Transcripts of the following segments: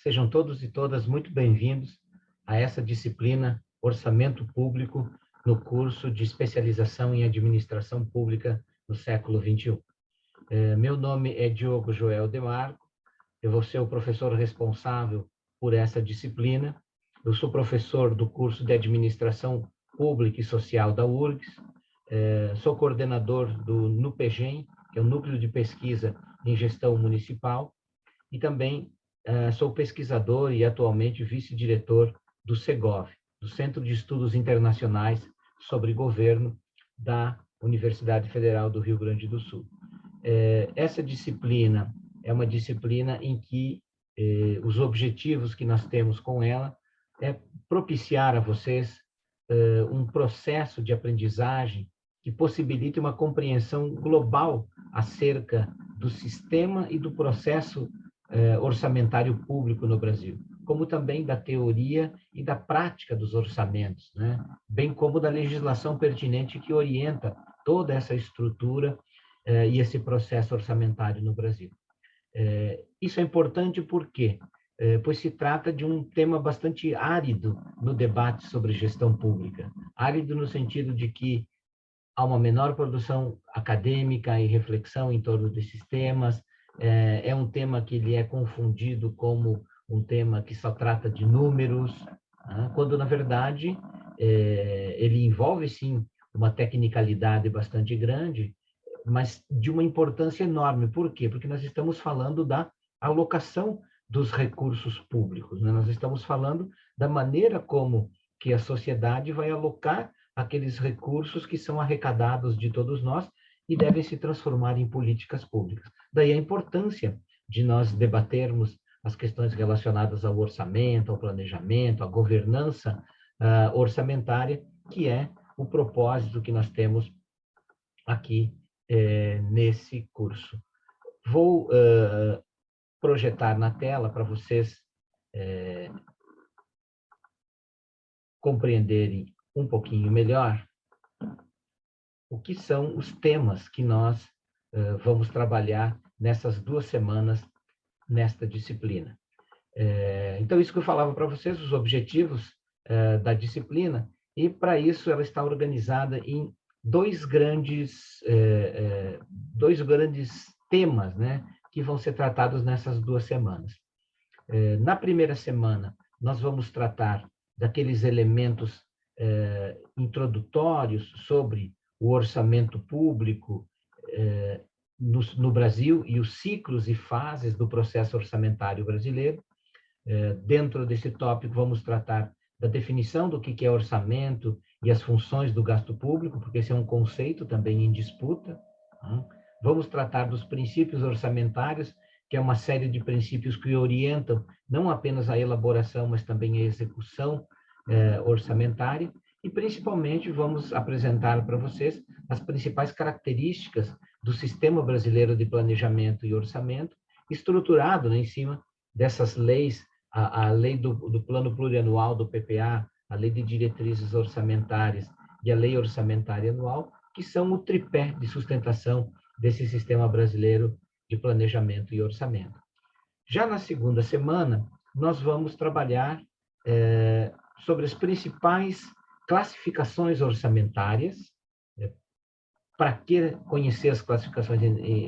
Sejam todos e todas muito bem-vindos a essa disciplina Orçamento Público no curso de especialização em Administração Pública no século XXI. Meu nome é Diogo Joel Demarco, eu vou ser o professor responsável por essa disciplina. Eu sou professor do curso de Administração Pública e Social da URGS, sou coordenador do NUPEGEM, que é o Núcleo de Pesquisa em Gestão Municipal, e também sou pesquisador e atualmente vice-diretor do CEGOV, do Centro de Estudos Internacionais sobre Governo da Universidade Federal do Rio Grande do Sul. Essa disciplina é uma disciplina em que os objetivos que nós temos com ela é propiciar a vocês um processo de aprendizagem que possibilite uma compreensão global acerca do sistema e do processo orçamentário público no Brasil, como também da teoria e da prática dos orçamentos, né? Bem como da legislação pertinente que orienta toda essa estrutura e esse processo orçamentário no Brasil. Isso é importante porque pois se trata de um tema bastante árido no debate sobre gestão pública. Árido no sentido de que há uma menor produção acadêmica e reflexão em torno desses temas. É um tema que ele é confundido como um tema que só trata de números, quando, na verdade, ele envolve, sim, uma tecnicalidade bastante grande, mas de uma importância enorme. Por quê? Porque nós estamos falando da alocação dos recursos públicos, né? Nós estamos falando da maneira como que a sociedade vai alocar aqueles recursos que são arrecadados de todos nós e devem se transformar em políticas públicas. Daí a importância de nós debatermos as questões relacionadas ao orçamento, ao planejamento, à governança orçamentária, que é o propósito que nós temos aqui nesse curso. Vou projetar na tela para vocês compreenderem um pouquinho melhor o que são os temas que nós vamos trabalhar nessas 2 semanas nesta disciplina. Então, isso que eu falava para vocês, os objetivos da disciplina, e para isso ela está organizada em dois grandes temas, né, que vão ser tratados nessas 2 semanas. Na primeira semana, nós vamos tratar daqueles elementos introdutórios sobre o orçamento público no Brasil e os ciclos e fases do processo orçamentário brasileiro. Dentro desse tópico, vamos tratar da definição do que é orçamento e as funções do gasto público, porque esse é um conceito também em disputa. Vamos tratar dos princípios orçamentários, que é uma série de princípios que orientam não apenas a elaboração, mas também a execução orçamentária. E, principalmente, vamos apresentar para vocês as principais características do Sistema Brasileiro de Planejamento e Orçamento, estruturado, né, em cima dessas leis, a lei do Plano Plurianual do PPA, a Lei de Diretrizes Orçamentárias e a Lei Orçamentária Anual, que são o tripé de sustentação desse Sistema Brasileiro de Planejamento e Orçamento. Já na segunda semana, nós vamos trabalhar sobre as principais classificações orçamentárias. Para que conhecer as classificações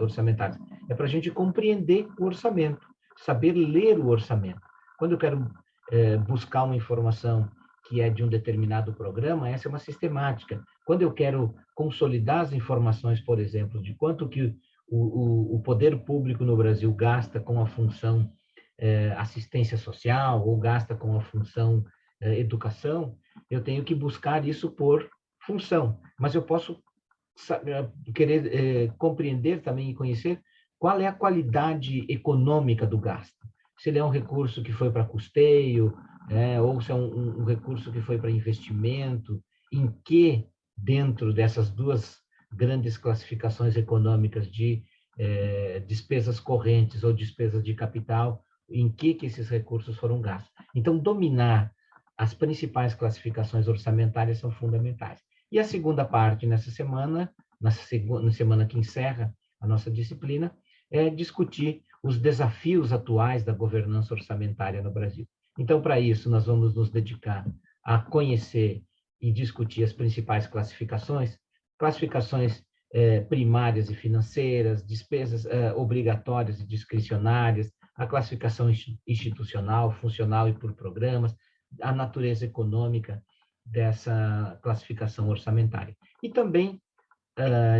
orçamentárias? É para a gente compreender o orçamento, saber ler o orçamento. Quando eu quero buscar uma informação que é de um determinado programa, essa é uma sistemática. Quando eu quero consolidar as informações, por exemplo, de quanto que o poder público no Brasil gasta com a função assistência social ou gasta com a função educação, eu tenho que buscar isso por função. Mas eu posso querer compreender também e conhecer qual é a qualidade econômica do gasto. Se ele é um recurso que foi para custeio, ou se é um recurso que foi para investimento, em que, dentro dessas 2 grandes classificações econômicas de despesas correntes ou despesas de capital, em que esses recursos foram gastos. Então, dominar as principais classificações orçamentárias são fundamentais. E a segunda parte nessa semana, na semana que encerra a nossa disciplina, é discutir os desafios atuais da governança orçamentária no Brasil. Então, para isso, nós vamos nos dedicar a conhecer e discutir as principais classificações primárias e financeiras, despesas obrigatórias e discricionárias, a classificação institucional, funcional e por programas, a natureza econômica dessa classificação orçamentária. E também,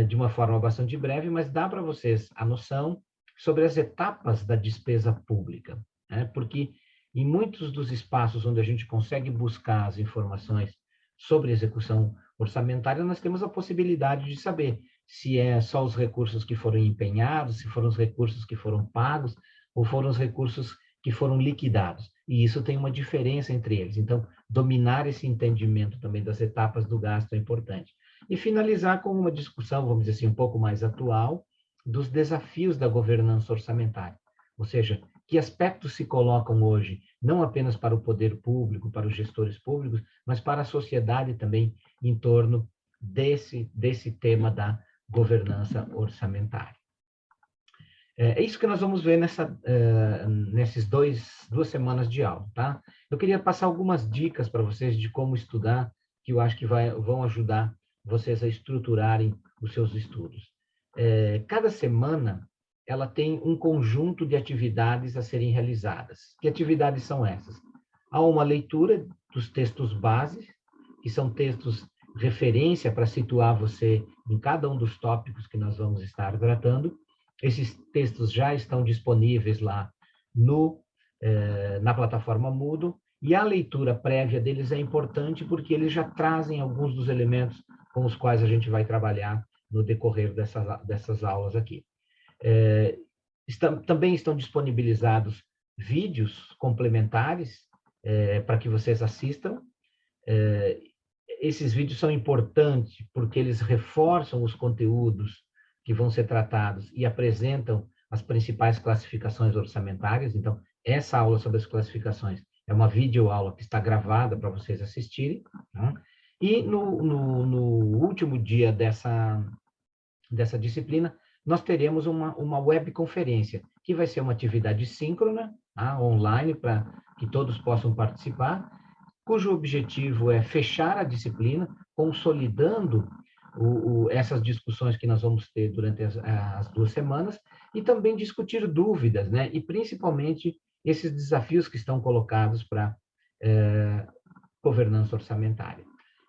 de uma forma bastante breve, mas dá para vocês a noção sobre as etapas da despesa pública, né? Porque em muitos dos espaços onde a gente consegue buscar as informações sobre execução orçamentária, nós temos a possibilidade de saber se é só os recursos que foram empenhados, se foram os recursos que foram pagos, ou foram os recursos que foram liquidados. E isso tem uma diferença entre eles. Então, dominar esse entendimento também das etapas do gasto é importante. E finalizar com uma discussão, vamos dizer assim, um pouco mais atual, dos desafios da governança orçamentária. Ou seja, que aspectos se colocam hoje, não apenas para o poder público, para os gestores públicos, mas para a sociedade também, em torno desse tema da governança orçamentária. É isso que nós vamos ver nessas duas semanas de aula, tá? Eu queria passar algumas dicas para vocês de como estudar, que eu acho que vão ajudar vocês a estruturarem os seus estudos. Cada semana, ela tem um conjunto de atividades a serem realizadas. Que atividades são essas? Há uma leitura dos textos base, que são textos referência para situar você em cada um dos tópicos que nós vamos estar tratando. Esses textos já estão disponíveis lá na plataforma Moodle, e a leitura prévia deles é importante porque eles já trazem alguns dos elementos com os quais a gente vai trabalhar no decorrer dessas aulas aqui. Também estão disponibilizados vídeos complementares para que vocês assistam. Esses vídeos são importantes porque eles reforçam os conteúdos que vão ser tratados e apresentam as principais classificações orçamentárias. Então, essa aula sobre as classificações é uma videoaula que está gravada para vocês assistirem, tá? E no último dia dessa disciplina, nós teremos uma webconferência, que vai ser uma atividade síncrona, tá? Online, para que todos possam participar, cujo objetivo é fechar a disciplina, consolidando essas discussões que nós vamos ter durante as 2 semanas, e também discutir dúvidas, né? E principalmente esses desafios que estão colocados para governança orçamentária.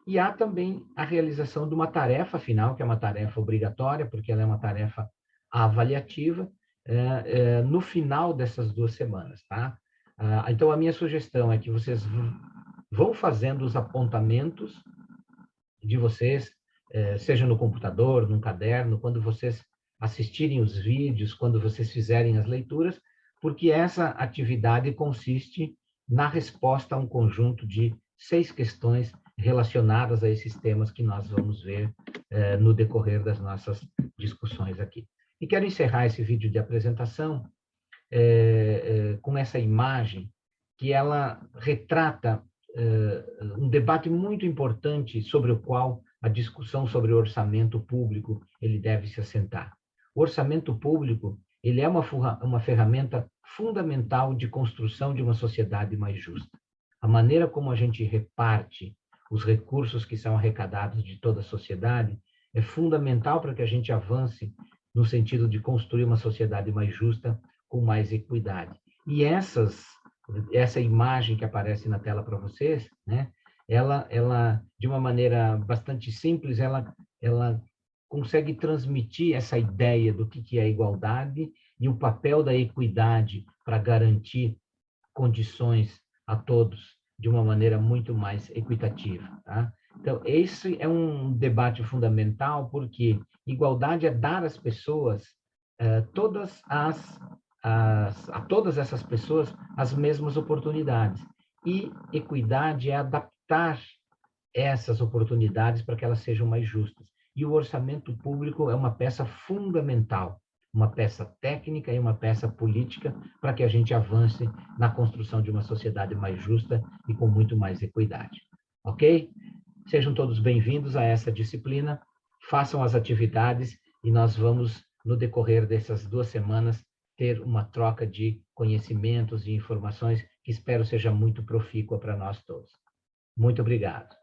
E há também a realização de uma tarefa final, que é uma tarefa obrigatória, porque ela é uma tarefa avaliativa, no final dessas 2 semanas, tá? Então, a minha sugestão é que vocês vão fazendo os apontamentos de vocês, seja no computador, num caderno, quando vocês assistirem os vídeos, quando vocês fizerem as leituras, porque essa atividade consiste na resposta a um conjunto de 6 questões relacionadas a esses temas que nós vamos ver no decorrer das nossas discussões aqui. E quero encerrar esse vídeo de apresentação com essa imagem, que ela retrata um debate muito importante sobre o qual a discussão sobre o orçamento público ele deve se assentar. O orçamento público ele é uma ferramenta fundamental de construção de uma sociedade mais justa. A maneira como a gente reparte os recursos que são arrecadados de toda a sociedade é fundamental para que a gente avance no sentido de construir uma sociedade mais justa, com mais equidade. E essa imagem que aparece na tela para vocês, né, ela, de uma maneira bastante simples, ela consegue transmitir essa ideia do que é a igualdade e o papel da equidade para garantir condições a todos de uma maneira muito mais equitativa, tá? Então, esse é um debate fundamental, porque igualdade é dar às pessoas, a todas essas pessoas, as mesmas oportunidades. E equidade é adaptar essas oportunidades para que elas sejam mais justas. E o orçamento público é uma peça fundamental, uma peça técnica e uma peça política para que a gente avance na construção de uma sociedade mais justa e com muito mais equidade. Ok? Sejam todos bem-vindos a essa disciplina, façam as atividades e nós vamos, no decorrer dessas 2 semanas, ter uma troca de conhecimentos e informações que espero seja muito profícua para nós todos. Muito obrigado.